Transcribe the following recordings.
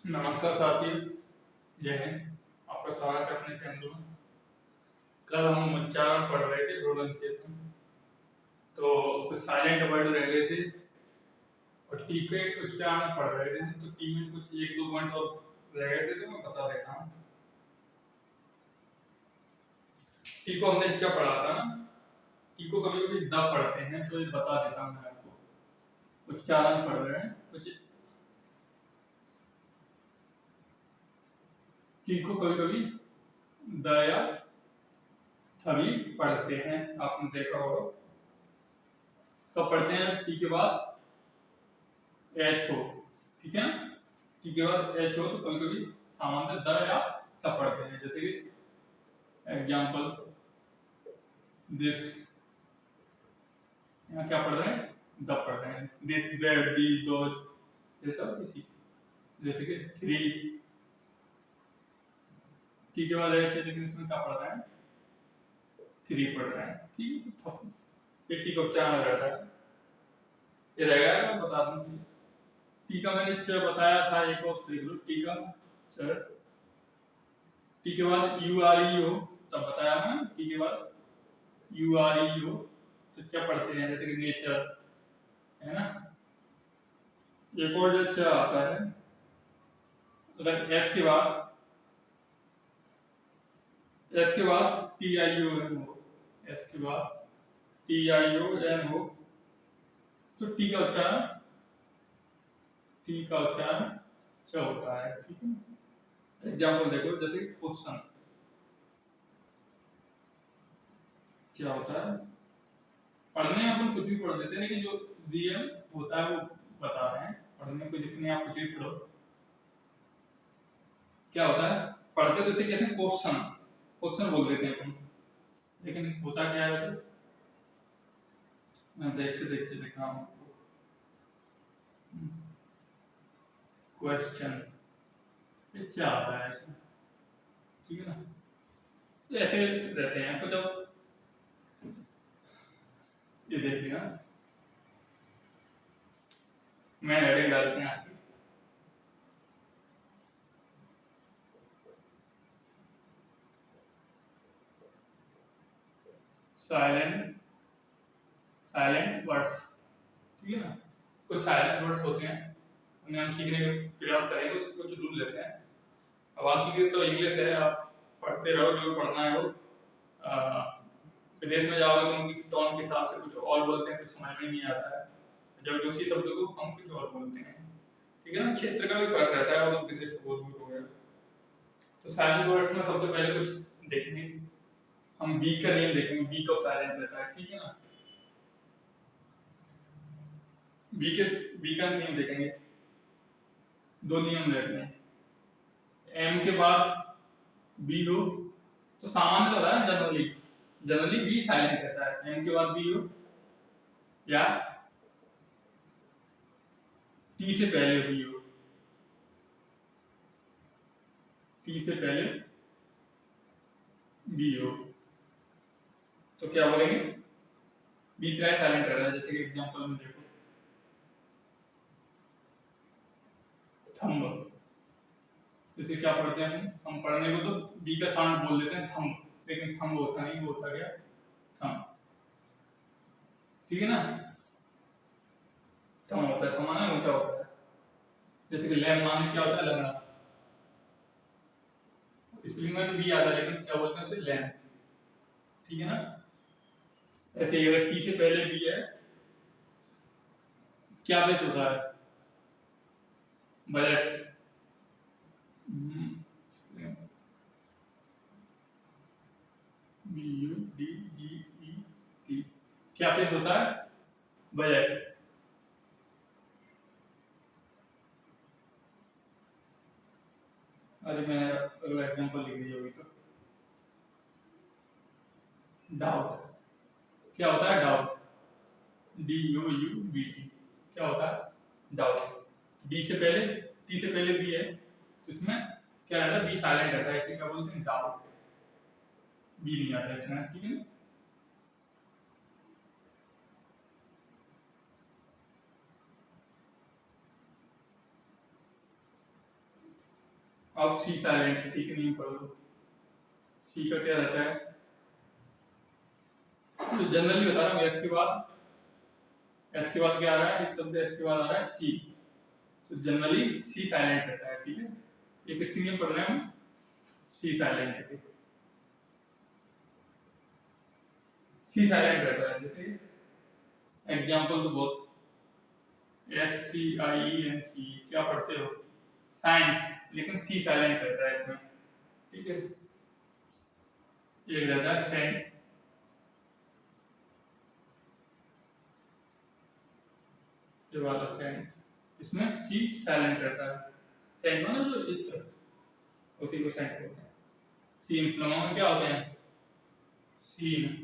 नमस्कार साथी, जय हिंद। आपका स्वागत है अपने चैनल में। कल हम उच्चारण पढ़ रहे थे प्रोनाउंसिएशन, तो कुछ साइलेंट वर्ड रह गए थे और टी के उच्चारण पढ़ रहे थे हम, तो टी में कुछ एक दो पॉइंट और रह गए थे तो मैं बता देता हूँ। टी को हमने च पढ़ा था ना, टी को कभी कभी द पढ़ते हैं, तो ये बता देता हूँ मैं आपको। उच्चारण पढ़ रहे हैं कुछ, टी को कभी कभी द या थवी पढ़ते हैं, आपने देखा होगा। कब पढ़ते हैं? टी के बाद एच हो, ठीक है ना। टी के बाद एच हो तो कभी कभी सामान्य द या थ पढ़ते हैं, जैसे कि एग्जाम्पल दिस, यहाँ क्या पढ़ रहे हैं? द पढ़ रहे हैं। दिस, दैट, दीज, दोज, ये सब इसी। जैसे कि थ्री, टी के बाद एच है लेकिन इसमें क्या पढ़ रहे हैं? थ्री पढ़ रहे हैं, ठीक है। ये टी को क्या रहता है, ये रहेगा, मैं बता दूं। टी का मैंने बताया था, एक और देख लो। टी का सर, टी के बाद यू आर ई हो, तब बताया ना। टी के बाद यू आर ई हो तो क्या पढ़ते हैं, जैसे कि नेचर, है ना। एक और जो च आता है, अगर एस के बाद टी आई ओ एन हो, एस के बाद टी आई ओ एन हो तो टी का उच्चारण च होता है, ठीक है। एग्जाम्पल देखो, जैसे क्वेश्चन क्या होता है। पढ़ने में अपन कुछ भी पढ़ देते हैं, लेकिन जो रियल होता है वो बता रहे हैं। पढ़ने को जितने आप कुछ भी पढ़ो, क्या होता है, पढ़ते तो इसे कहते हैं क्वेश्चन, क्वेश्चन बोल देते हैं अपन, लेकिन होता क्या है, मैं देखते देखते दिखा रहा हूँ। क्वेश्चन, ये क्या आता है इसमें, ठीक है ना। तो ऐसे रहते हैं तो जब ये देखिएगा, मैं हेडिंग डालते हैं आपकी, साइलेंट साइलेंट वर्ड्स, ठीक है ना। कुछ साइलेंट वर्ड्स होते हैं, उन्हें हम सीखने का प्रयास करेंगे, उसको कुछ ढूंढ लेते हैं। अब बाकी की तो इंग्लिश है, आप पढ़ते रहो जो पढ़ना है वो। विदेश में जाओगे तो उनकी टोन के हिसाब से कुछ और बोलते हैं, कुछ समझ में नहीं आता है, जब उसी शब्द को हम कुछ और बोलते हैं, ठीक है ना। क्षेत्र का भी फर्क रहता है, वो लोग विदेश से बहुत दूर हो गया। तो साइलेंट वर्ड्स में सबसे पहले कुछ देखेंगे हम, बी का नियम देखेंगे, बी कब साइलेंट रहता है, ठीक है ना। बी का नियम देखेंगे, दो नियम रहते हैं। एम के बाद बी हो तो सामान्य होता है, जनरली बी साइलेंट रहता है। एम के बाद बी हो या टी से पहले बी हो, टी से पहले बी हो तो क्या बोलेंगे? बी ट्राई साइलेंट रहता है। जैसे कि एग्जांपल में देखो, थंब, जैसे क्या पढ़ते हैं हम पढ़ने को तो बी का साउंड बोल देते हैं थंब, लेकिन थंब होता नहीं, वो होता क्या? थंब, ठीक है ना। थंब होता है, थमाना उल्टा होता है। जैसे कि लैम माने क्या होता है? लंगड़ा। स्पेलिंग में तो बी आता है, लेकिन क्या बोलते हैं उसे? लैम, ठीक है ना। ऐसे ही अगर टी से पहले बी है, क्या बेस होता है? Budget, B U D G E T, क्या बेस होता है? बजट। अरे मैंने अगला एग्जांपल लिख दिया अभी तो। डाउट, क्या होता है? Doubt, D U U B T, क्या होता है? डाउट। बी से पहले, टी से पहले बी है तो इसमें क्या रहता है? बी साइलेंट रहता है, इसे क्या बोलते हैं? डाउट, बी नहीं आता इसमें, ठीक है ना। अब सी साइलेंट, सी के नियम पढ़ लो। सी का क्या रहता है, तो जनरली बता रहा हूँ, एस के बाद क्या आ रहा है, एक शब्द एस के बाद आ रहा है सी, तो जनरली सी साइलेंट रहता है। ठीक है, एक इसके नियम पढ़ रहे हैं हम, सी साइलेंट है, सी साइलेंट रहता है। जैसे एग्जाम्पल तो बहुत, SCIENC क्या पढ़ते हो, साइंस, लेकिन सी साइलेंट रहता है इसमें। ठीक है, एक रहता है सेंट, जो बात है सेंट, इसमें सी साइलेंट रहता है। सेंट मतलब जो इत्र, उसी को सेंट बोलते हैं। सीन फ्लोमा में क्या होते हैं, सीन,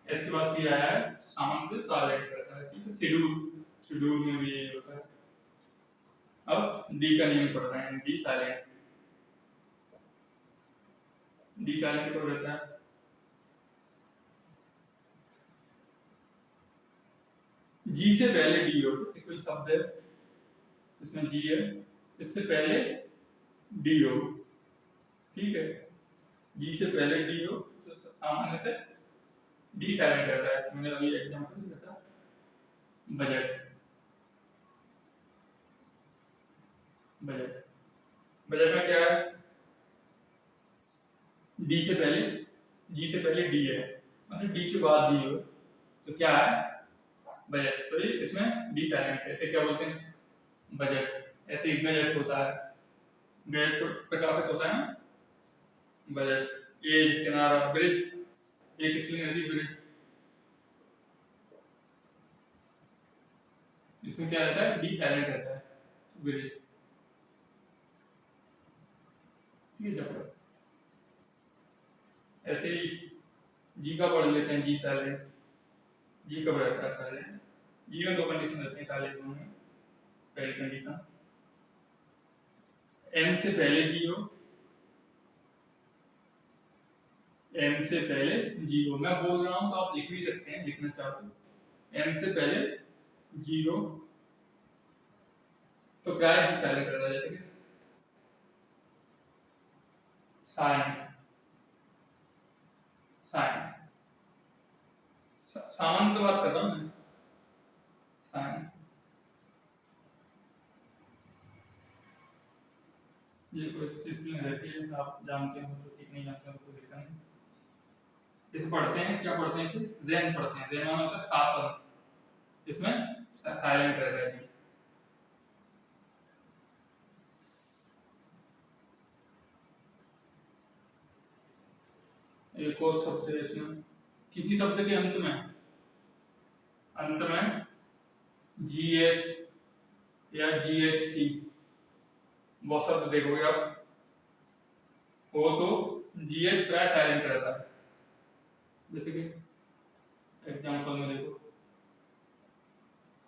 इसके बाद सी आया है, सामान्य से साइलेंट रहता है। ठीक है, शेड्यूल में भी यही होता है। अब डी का नियम पढ़ रहे हैं, डी साइलेंट, डी साइलेंट कब रहता है, जी से पहले डी हो, जैसे कोई शब्द है इसमें जी है, इससे पहले डी हो। ठीक है, जी से पहले डी हो तो सामान्य से डी साइलेंट रहता है। मैंने अभी एग्जांपल दिया था, बजट, बजट, बजट में क्या है, डी से पहले, जी से पहले डी है, मतलब डी के बाद डी हो तो क्या है, बजट। तो ये इसमें डी साइलेंट है, ऐसे क्या बोलते हैं, बजट। ऐसे ही गजट होता है, गजट प्रकाशित होता है ना, बजट। एज, किनारा, ब्रिज, एक स्पेलिंग नदी, ब्रिज, इसमें क्या रहता है, डी साइलेंट रहता है, ब्रिज। ठीक है, ऐसे ही जी का पढ़ लेते हैं, जी साइलेंट, जी कब रहता है साइलेंट, जी में दो कंडीशन रहती है साइलेंट में। पहली कंडीशन, एम से पहले जी हो, एम से पहले जी हो, मैं बोल रहा हूं तो आप लिख भी सकते हैं, लिखना चाहो तो, एम से पहले जी हो तो प्राय जी साइलेंट रहता है। जैसे कि साइन, साइन, सामान्य तो बात कर रहा हूं मैं, साइन, ये कोई स्पेलिंग रहती है, आप जानते हो तो ठीक, नहीं जानते हो तो दिक्कत नहीं। इसे पढ़ते हैं, क्या पढ़ते हैं, इसे ज़ेन पढ़ते हैं, ज़ेन मतलब शासन, इसमें साइलेंट रहता है। एक और शब्द है इसमें, किसी शब्द के अंत में GH या GHT, वो शब्द देखोगे आप, हो तो GH प्राय साइलेंट रहता है। जैसे कि एग्जांपल में देखो,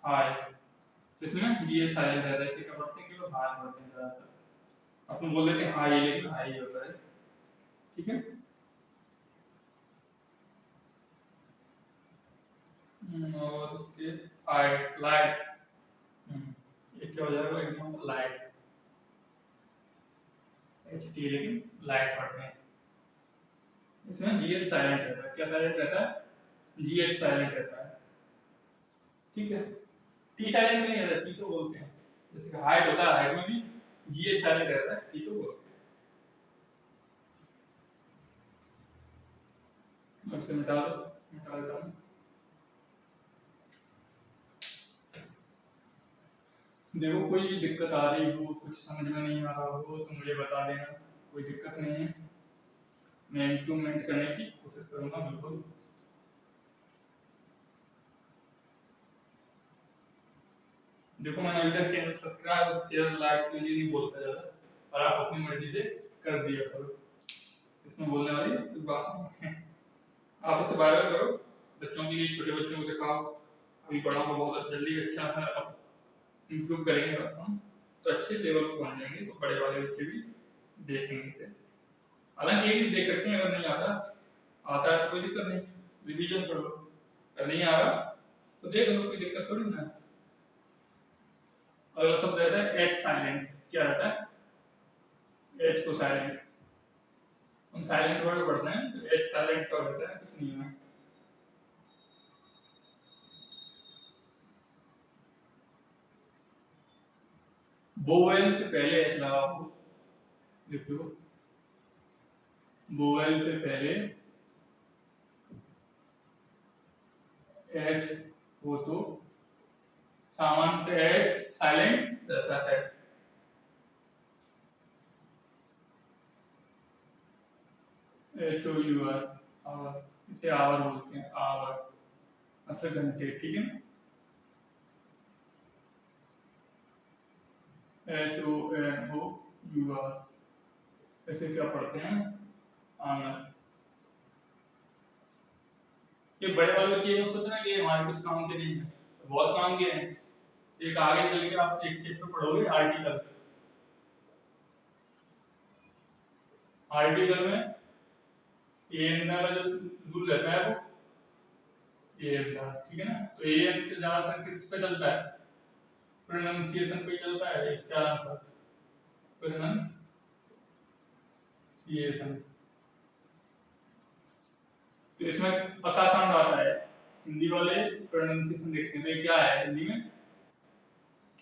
हाय, इसमें GH साइलेंट रहता है, इसे क्या पढ़ते हैं, केवल हाय पढ़ते हैं ज्यादातर, अपन बोल देते हैं हाय, लेकिन हाय ही होता है। ठीक है, और उसके हाइट, लाइट, ये क्या हो जाएगा, एकदम लाइट, HT, लेकिन लाइट पढ़ते हैं, इसमें GH साइलेंट रहता है। क्या साइलेंट रहता है, GH साइलेंट रहता है। ठीक है, T साइलेंट नहीं रहता, T तो बोलते हैं, जैसे कि हाइट होता है, हाइट में भी GH साइलेंट रहता है, T तो बोलते हैं। इसे मिटा दो, मिटा देता हूँ। देखो कोई भी दिक्कत आ रही हो, कुछ समझ में नहीं आ रहा हो तो मुझे बता देना, कोई दिक्कत नहीं है, मैं इम्प्रूवमेंट करने की कोशिश करूंगा बिल्कुल। देखो मैंने अभी तक चैनल सब्सक्राइब, शेयर, लाइक के लिए नहीं बोलता ज्यादा, और आप अपनी मर्जी से कर दिया करो, इसमें बोलने वाली कोई बात नहीं है। आप इसे वायरल करो, बच्चों के लिए, छोटे बच्चों को दिखाओ, अभी बड़ा को बहुत जल्दी अच्छा था, अब इम्प्रूव करेंगे हम तो अच्छे लेवल पर पहुंच जाएंगे, तो बड़े वाले बच्चे भी देखेंगे। हालांकि ये भी देख सकते हैं, अगर नहीं आता आता है तो कोई दिक्कत नहीं, रिवीजन कर लो, अगर नहीं आ रहा तो देख लो, कोई दिक्कत थोड़ी ना है। अगला शब्द रहता है एच साइलेंट, क्या रहता है, एच को साइलेंट, हम साइलेंट वर्ड पढ़ते हैं तो एच साइलेंट का होता है, कुछ नहीं है। बोवेल से पहले एच लगा हो, लिख लो बोवेल से पहले एच हो तो सामान्यतः एच साइलेंट रहता है। H O U R, hour, इसे आवर बोलते हैं, आवर मतलब घंटे, ठीक है ना। H O N O U R, ऐसे क्या पढ़ते हैं, आंगन। ये बड़े वाले बच्चे ये मत सोचना कि ये हमारे कुछ काम के नहीं है, बहुत काम के हैं। एक आगे चल के आप एक चैप्टर पढ़ोगे आर्टिकल, आर्टिकल में एन का जो रूल रहता है वो एन का, ठीक है ना। तो एन के ज्यादातर किस पे चलता है, प्रोनाउंसिएशन पे चलता है, एक चार का प्रोनाउंसिएशन। तो इसमें अका साउंड आता है, हिंदी वाले प्रोनाउंसिएशन देखते हैं तो ये क्या है हिंदी में,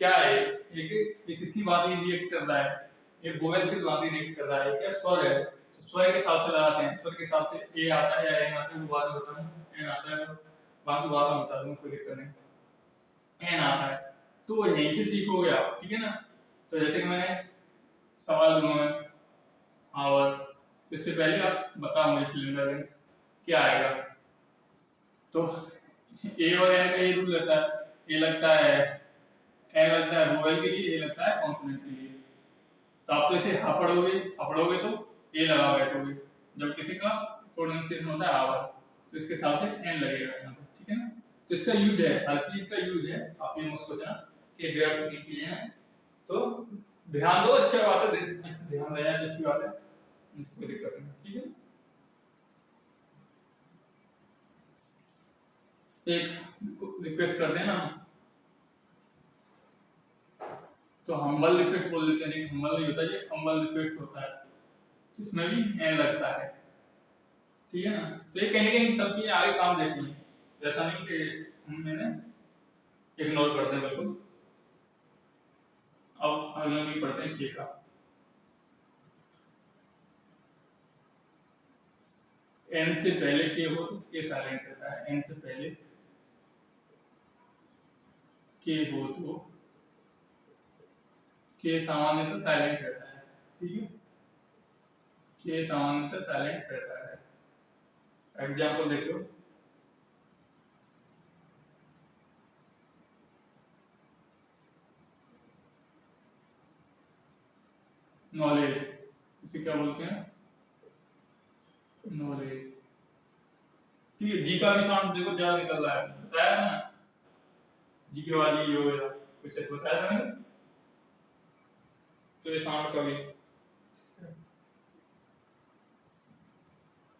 क्या है, एक किसकी बात ही रिएक्ट कर रहा है, एक वोवेल से बात ही रिएक्ट कर रहा है, क्या स्वर है, तो स्वर के हिसाब से लगाते हैं, स्वर के हिसाब से ए आता है या एन आता है वो बाद में बताऊं, एन आता है बाकी बाद में बता दूंगा, कोई दिक्कत नहीं। एन आता है तो यहीं से सीखोगे आप, ठीक है ना। तो जैसे कि मैंने सवाल दूंगा मैं, आवर, तो इससे पहले आप बताओ मुझे फिल्म क्या आएगा। तो ए और एन का ये रूल रहता है, ए लगता है, एन लगता है वोवेल के लिए, ए लगता है कॉन्सोनेंट के लिए। तो आप तो इसे हपड़ोगे तो ए लगा बैठोगे, जब किसी का प्रोनाउंसिएशन होता है आवर तो इसके साथ से एन लगेगा यहाँ पर, ठीक है ना। तो इसका यूज है, हर चीज का यूज है, आप ये मत सोचना कि व्यर्थ की चीजें हैं। तो ध्यान दो, अच्छा बात है, ध्यान देना अच्छी बात है, कोई दिक्कत नहीं, ठीक है। एक रिक्वेस्ट कर देना, तो हम्बल रिक्वेस्ट बोल देते हैं, लेकिन हम्बल नहीं होता, ये हम्बल रिक्वेस्ट होता है, इसमें भी एन लगता है, ठीक है ना। तो ये कहीं ना कहीं सब चीजें आगे काम देती हैं, ऐसा नहीं कि हम मैंने इग्नोर कर दें बिल्कुल। अब आगे हम पढ़ते हैं के का। एन से पहले के हो तो के साइलेंट रहता है, एन से पहले के हो तो के सामान्यतः साइलेंट रहता है, ठीक है, के सामान्यतः साइलेंट रहता है। एग्जाम्पल देख लो, नॉलेज, इसे क्या बोलते हैं, नॉलेज, ठीक है। जी का भी साउंड देखो ज्यादा निकल रहा है, बताया ना, जी के बाद ये हो गया, कुछ ऐसे बताया था मैंने। तो ये साउंड का भी,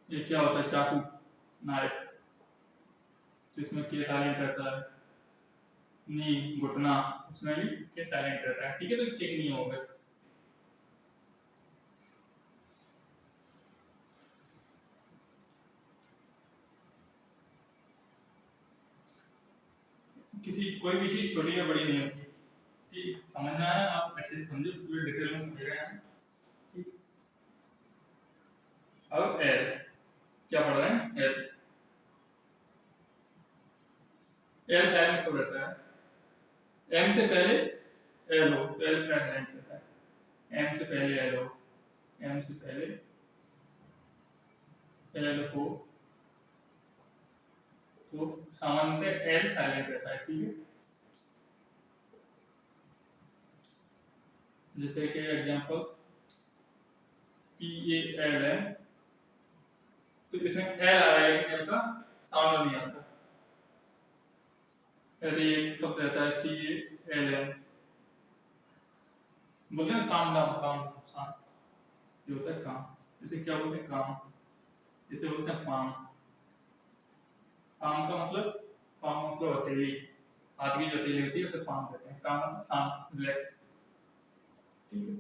ये क्या होता है, चाकू, नाइफ, तो इसमें के साइलेंट रहता है। नी, घुटना, इसमें भी के साइलेंट रहता है, ठीक है। तो चेक नहीं होगा, किसी कोई भी चीज छोटी या बड़ी नहीं होती, ठीक, समझना है, आप अच्छे से समझो, पूरे डिटेल में समझ रहे हैं, ठीक। अब एल, क्या पढ़ रहे हैं, एल, एल साइलेंट कब रहता है, एम से पहले एल हो तो एल साइलेंट रहता है, एम से पहले एल हो, एम से पहले एल हो तो सामान्यतः एल साइलेंट रहता है, ठीक है। जैसे कि एग्जांपल पी ए एल है, तो इसमें एल आ रहा है, एल का साउंड नहीं आता, ऐसे एक शब्द रहता है सी ए एल एम, बोलते हैं काम दाम, काम शांत, ये होता है काम, जैसे क्या बोलते हैं काम, जैसे बोलते हैं पाम, पाम का मतलब, पाम मतलब हथेली, हाथ की जो हथेली होती है उसे पाम कहते हैं, काम मतलब शांत, रिलैक्स, ठीक है।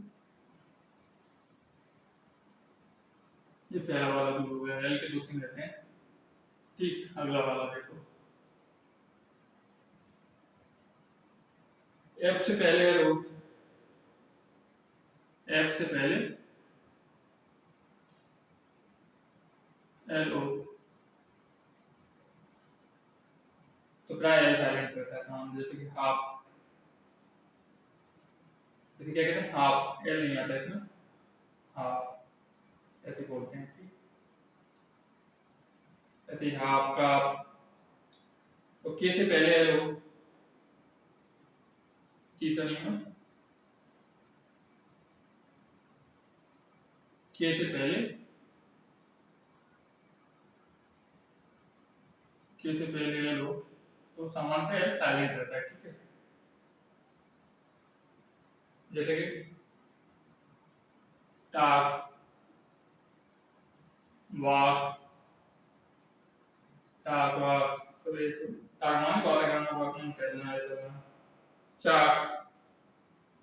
ये पहला वाला दूर हो गया, एल के 2 3 रहते हैं। ठीक, अगला वाला देखो, एफ से पहले एल हो, एफ से पहले एल हो तो प्राय एल साइलेंट रहता है। हम जैसे कि हाफ, जैसे क्या कहते हैं हाफ, एल नहीं आता इसमें, हाफ ऐसे बोलते हैं। ठीक, ऐसे हाफ का, तो के से पहले एल हो, की तो नहीं हो, के से पहले, के से पहले एल हो तो सामान्यतः एल साइलेंट रहता है। ठीक है, जैसे कि टाक, वाक, टाक वाक, सब एक टाक मान बात करना, वाक मान टहलना है, चलना। चाक,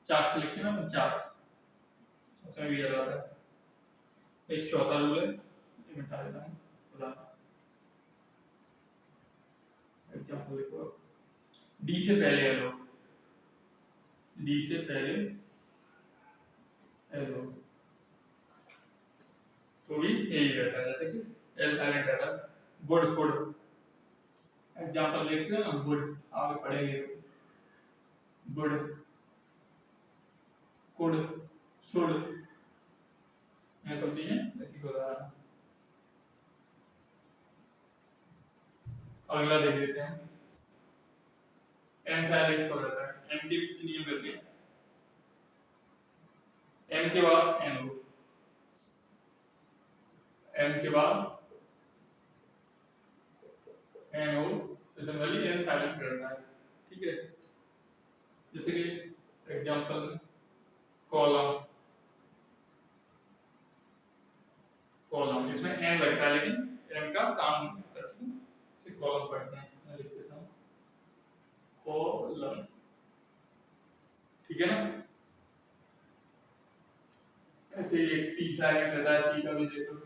चाक से लिखते हैं ना चाक, उसमें भी याद आता है। एक चौथा रूल है, ये मिटा देता हूँ, एग्जाम्पल देखो, डी से पहले एल हो, डी से पहले एल हो तो भी यही रहता है, जैसे कि एल साइलेंट रहता है। गुड, गुड एग्जाम्पल देखते हो ना, गुड आगे पढ़ेंगे, गुड, कुड, शुड, ये सब चीजें ऐसी को रहा है। अगला देख लेते हैं, एम साइलेंट हो रहता है, एम के कुछ नियम रहते हैं, एम के बाद एन हो, एम के बाद एन हो तो जनरली एन साइलेंट रहता है। ठीक है, जैसे कि एग्जांपल कॉलम, कॉलम इसमें एन लगता है लेकिन एन का सामने से कॉलम पढ़ते हैं, मैं लिख देता हूँ कॉलम। ठीक है ना, ऐसे एक टी साइलेंट रहता है, टी का भी देखो,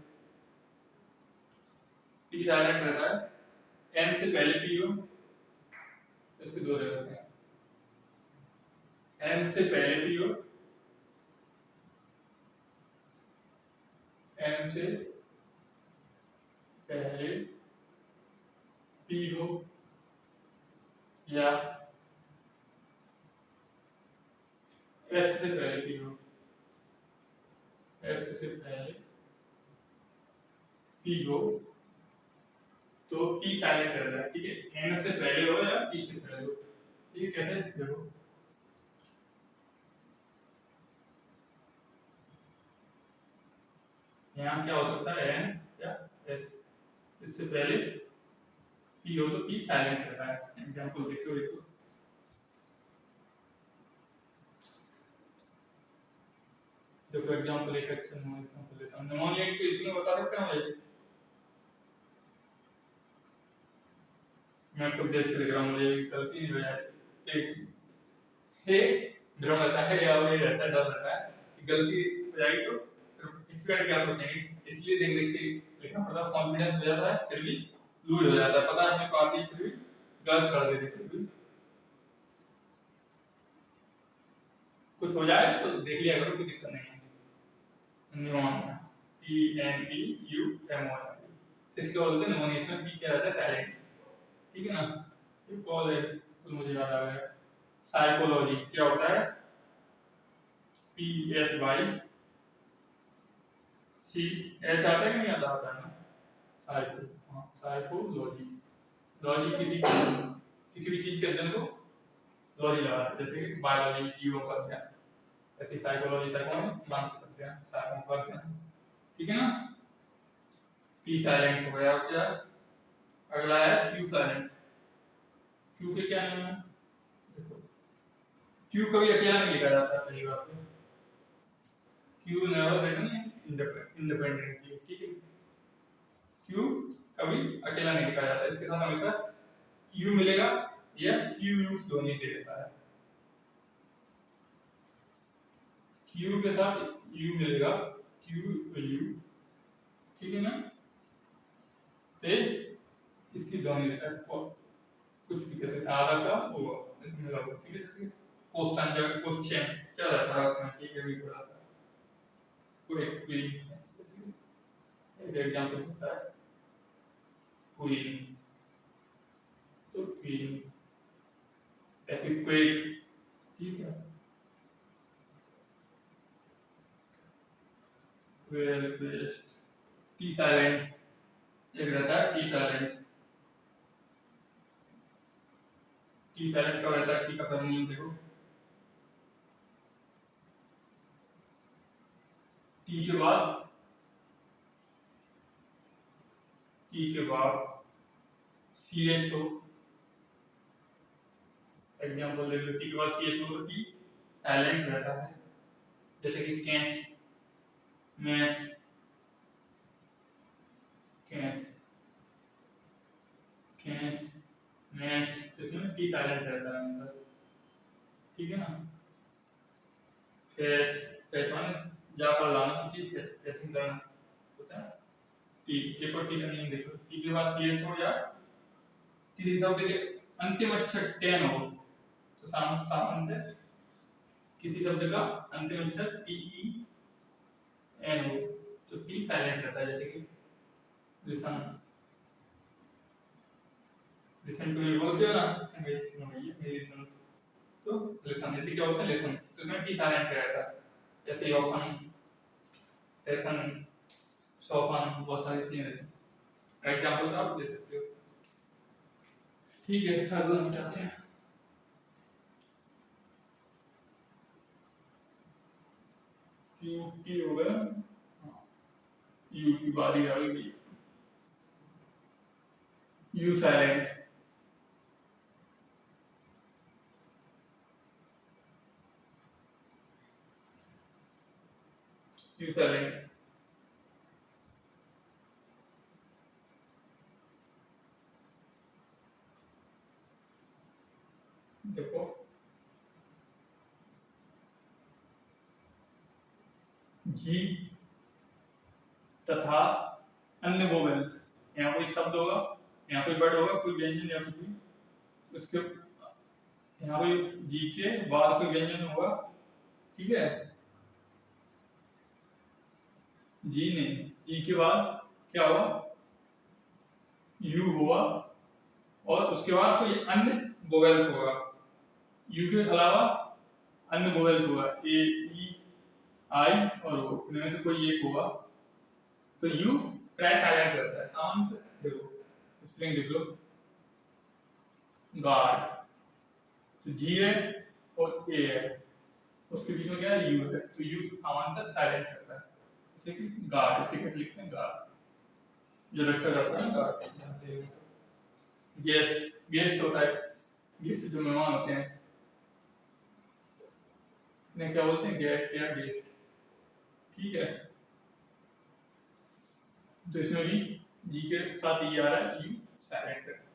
टी साइलेंट रहता है, एन से पहले पी हो, इसके दो रहते हैं, एन से पहले पी हो, एन से पहले पी हो, या एस से पहले पी हो, एस से पहले पी हो तो पी साइलेंट रहता है। ठीक है, एन से पहले हो या पी से पहले हो। ठीक है, कैसे देखो, यहाँ क्या हो सकता है, एन या एस, इससे पहले पी हो तो पी साइलेंट रहता है। एग्जांपल देखो, देखो देखो एग्जांपल एक अच्छा एग्जांपल लेता हूं, निमोनिया को इसमें बता सकते हैं मुझे, मैं खुद देख के लिख रहा हूं, मुझे गलती नहीं हो जाए, एक डर रहता है या वो रहता है, डर रहता है कि गलती हो जाएगी तो स्टूडेंट क्या सोचेंगे, इसलिए देख देख के लिखना पड़ता है, कॉन्फिडेंस हो जाता है, फिर भी लूज हो जाता है, पता है अपने को आती है, फिर भी गलत कर देते, फिर भी कुछ हो जाए तो देख लिया करो, कोई दिक्कत नहीं है। Pneumonia, P N E U M O, इसके बोलते हैं निमोनिया, इसमें पी क्या रहता है, साइलेंट। ठीक है ना, ये कॉल है तो मुझे याद आ गया, साइकोलॉजी क्या होता है, P S Y C, H आता है कि नहीं आता, आता है ना, साइको, हाँ साइकोलॉजी, लॉजी किसी भी चीज के अध्ययन को लॉजी लगा, जैसे कि बायोलॉजी जीवों का अध्ययन, ऐसे साइकोलॉजी साइकोलॉजी मानसिक अध्ययन, साइकों का अध्ययन। ठीक है ना, पी साइलेंट हो गया, क्या अगला है क्यू साइलेंट, क्यू के क्या नियम है, देखो क्यू कभी अकेला नहीं लिखा जाता, पहली बात तो क्यू नेवर रिटन इंडिपेंडेंटली। ठीक है, क्यू कभी अकेला नहीं लिखा जाता, इसके साथ हमेशा यू मिलेगा या क्यू यू दोनों दे देता है, क्यू के साथ यू मिलेगा, क्यू यू ठीक है ना। ते इसकी ध्वनि देता है कुछ भी कहते हैं आधा का वो इसमें लगो, ठीक है। जैसे क्वेश्चन जब क्वेश्चन चल रहा था उसमें, ठीक है, भी पढ़ा था कोई क्वीन, एक एग्जांपल होता है क्वीन, तो क्वीन ऐसे क्वेक, ठीक है। वेल बेस्ट, टी टैलेंट, एक रहता है टी टैलेंट। टी टैलेंट का रहता है, टी का पहले नेम देखो, टी के बाद, टी के बाद सी एच ओ, एग्जांपल ले लो, टी के बाद सी एच ओ, तो टी टैलेंट रहता है। जैसे कि catch, match, catch, catch, match, तो इसमें टी टैलेंट रहता है अंदर, ठीक है ना। कैच, कैच माने जाकर लाना किसी, कैचिंग करना होता है। टी, एक और टी का नेम देखो, टी के बाद सी एच ओ या किसी शब्द के अंतिम अक्षर टेन हो, तो सामान्य किसी शब्द का अंतिम अक्षर टी ई एन हो, तो टी साइलेंट रहता है। जैसे कि लिसन, लिसन टू मी बोलते हो ना, मेरी सुनो भैया, मेरी सुनो, तो लिसन, जैसे क्या होता है लिसन, तो इसमें टी साइलेंट रहता है। जैसे ओपन, टेसन, सोपन, बहुत सारी चीजें रहती हैं। एग्जांपल आप दे सकते हो, ठीक है। अगला हम चाहते हैं यू, टी हो गया, यू की बारी आ गई, यू साइलेंट, यू साइलेंट, देखो जी तथा अन्य वोवेल्स, यहाँ कोई शब्द होगा, यहाँ कोई वर्ड होगा, कोई व्यंजन या कुछ भी, उसके यहाँ कोई जी के बाद कोई व्यंजन होगा, ठीक है। जी नहीं, जी के बाद क्या होगा, यू होगा, और उसके बाद कोई अन्य वोवेल्स होगा, यू के अलावा अन्य वोवेल्स होगा, ए ई आई और ओ, इनमें से कोई एक होगा, तो यू प्राय साइलेंट रहता है। सामान्य देखो स्पेलिंग देख लो, गार्ड, तो जी है और ए है, उसके बीच में क्या है, यू है, तो यू सामान्यतः साइलेंट रहता है। जैसे कि गार्ड, इसे क्या लिखते हैं, गार्ड, जो रक्षा करता है गार्ड, जानते हो। गेस्ट, गेस्ट होता है, गेस्ट जो मेहमान होते हैं, इन्हें क्या बोलते हैं, गेस्ट या गेस्ट, ठीक है। तो इसमें भी जी के साथ ये आ रहा है, यू साइलेंट है।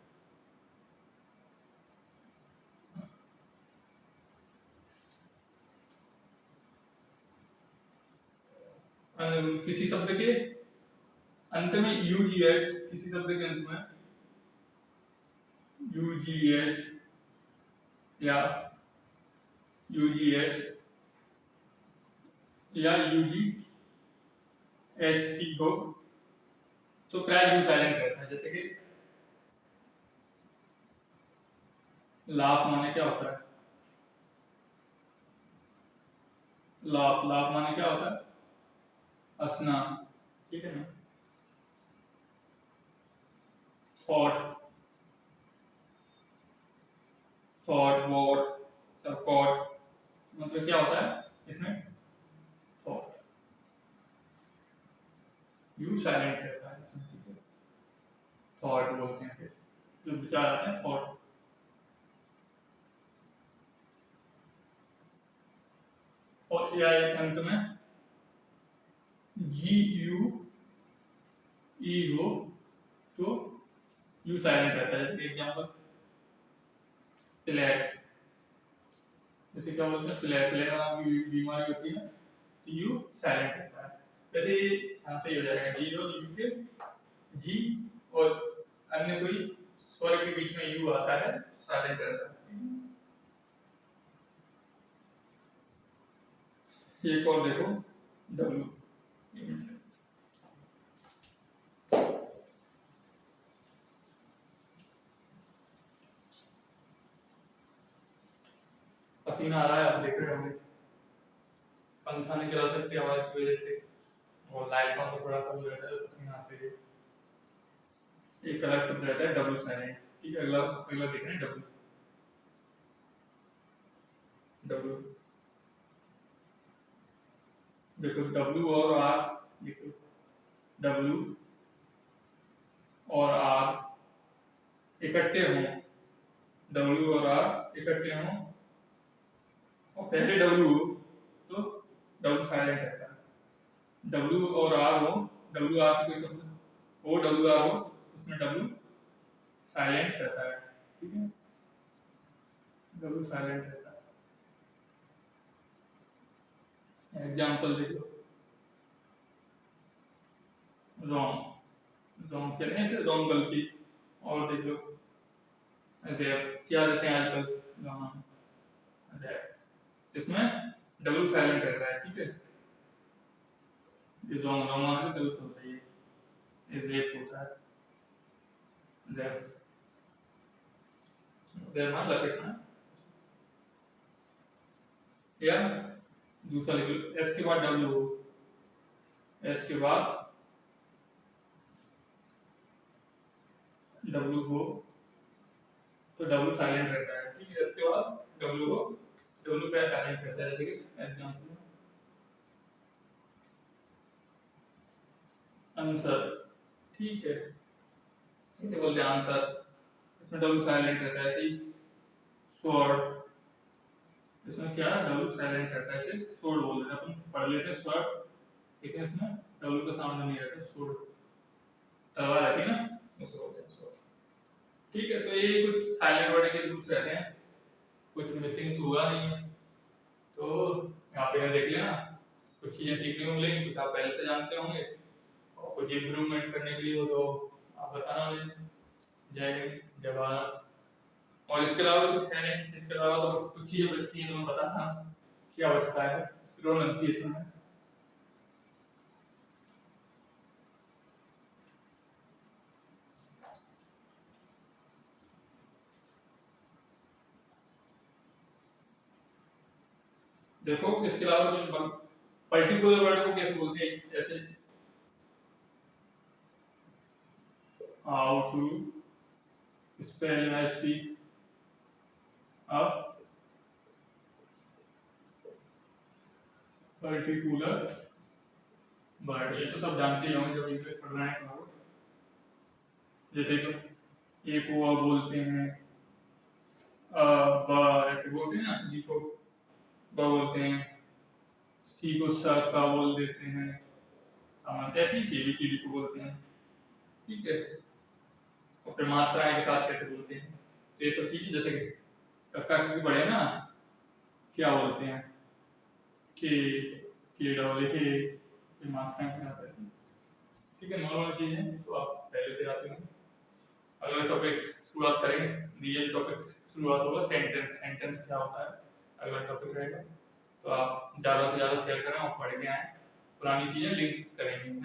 किसी शब्द के अंत में यू जी एच, किसी शब्द के अंत में यू जी एच या यू जी एच या यू जी एच टी हो, तो प्राय यू साइलेंट रहता है। जैसे कि लाभ माने क्या होता है, लाभ, लाभ माने क्या होता है, हंसना, ठीक है ना। थॉट, थॉट, वॉट, सब कॉट, मतलब क्या होता है इसमें, थॉट, यू साइलेंट रहता है इसमें, ठीक है। थॉट बोलते हैं, फिर जो विचार आते हैं थॉट। और या एक अंत में जी यू ई हो, तो यू साइलेंट रहता है। एग्जांपल फ्लैट, जैसे क्या बोलते हैं फ्लैट, फ्लैट नाम की बीमारी होती है, तो यू साइलेंट रहता है। वैसे यहाँ से ही हो जाएगा जी और यू के जी और अन्य कोई स्वर के बीच में यू आता है साइलेंट रहता है। एक और देखो डब्ल्यू, पसीना आ रहा है, आप देख रहे होंगे, पंखा नहीं चला सकते आवाज की वजह से, और लाइट का थोड़ा सा भी रहता है तो पसीना आते है। एक अलग शब्द रहता है डब्ल्यू साइलेंट। ठीक है, अगला अगला देख रहे हैं डब्ल्यू। डब्ल्यू देखो, डब्ल्यू और आर, देखो डब्ल्यू और आर इकट्ठे हों, डब्ल्यू और आर इकट्ठे हों और पहले डब्ल्यू हो तो डब्ल्यू साइलेंट रहता है। डब्ल्यू और आर हो, डब्ल्यू आर की कोई शब्द हो, डब्ल्यू आर हो, उसमें डब्ल्यू साइलेंट रहता है। ठीक है, डब्ल्यू साइलेंट रहता है। एग्जाम्पल देखो, रॉन्ग, रॉन्ग कह रहे हैं, रॉन्ग गलती। और देख लो ऐसे क्या देते हैं आजकल, इसमें डब्ल्यू साइलेंट रहता है। ठीक है, ये रॉन्ग रॉन्ग आना गलत होता है, ये रेप होता है। मान लपेटना या दूसरा लिख लो, एस के बाद डब्ल्यू हो, एस के बाद डब्ल्यू हो तो डब्ल्यू साइलेंट रहता है। ठीक है, इसके बाद डब्ल्यू हो, डब्ल्यू का साइलेंट रहता है। जैसे कि एग्जांपल आंसर, ठीक है, इसे बोलते हैं आंसर, इसमें डब्ल्यू साइलेंट रहता है। ऐसे स्वॉर्ड, इसमें क्या डब्ल्यू साइलेंट रहता है, इसे स्वॉर्ड बोल देते हैं, अपन पढ़ लेते हैं स्वॉर्ड, लेकिन इसमें डब्ल्यू का सामने नहीं रहता, स्वॉर्ड तलवार रहती है ना, उसे बोलते हैं स्वॉर्ड। ठीक है, तो ये कुछ साइलेंट वर्ड के रूल्स रहते हैं, कुछ मिसिंग तो हुआ नहीं है, तो यहाँ पे देख लेना, कुछ चीजें सीखने को मिलेंगी, कुछ आप पहले से जानते होंगे, और कुछ इम्प्रूवमेंट करने के लिए हो तो आप बताना मुझे। जय हिंद, जय भारत। और इसके अलावा कुछ है नहीं, इसके अलावा तो कुछ चीजें बचती हैं, तो मैं बताता क्या बचता है प्रोनाउंसिएशन में। देखो, इसके अलावा कुछ पर्टिकुलर वर्ड को कैसे बोलते हैं, जैसे how to spell I speak a particular word, ये तो सब जानते ही होंगे जब इंग्लिश पढ़ रहे हैं तो। जैसे तो ए को अ बोलते हैं, ब ऐसे बोलते हैं ना, बी को ब बोलते हैं, सी को स का बोल देते हैं, सामान्य ऐसे ही एबीसीडी को बोलते हैं। ठीक है, और फिर मात्राएं के साथ कैसे बोलते हैं, तो ये सब चीजें, जैसे कि कक्का की पढ़े ना, क्या बोलते हैं, के डबल के मात्राएं के साथ ऐसे। ठीक है, नॉर्मल चीज है, तो आप पहले से आते हैं। अगला टॉपिक शुरुआत करेंगे, रियल टॉपिक शुरुआत होगा सेंटेंस, सेंटेंस क्या होता है, अगला टॉपिक रहेगा। तो आप ज़्यादा से ज़्यादा शेयर करें और पढ़ के आएँ, पुरानी चीज़ें लिंक करेंगे।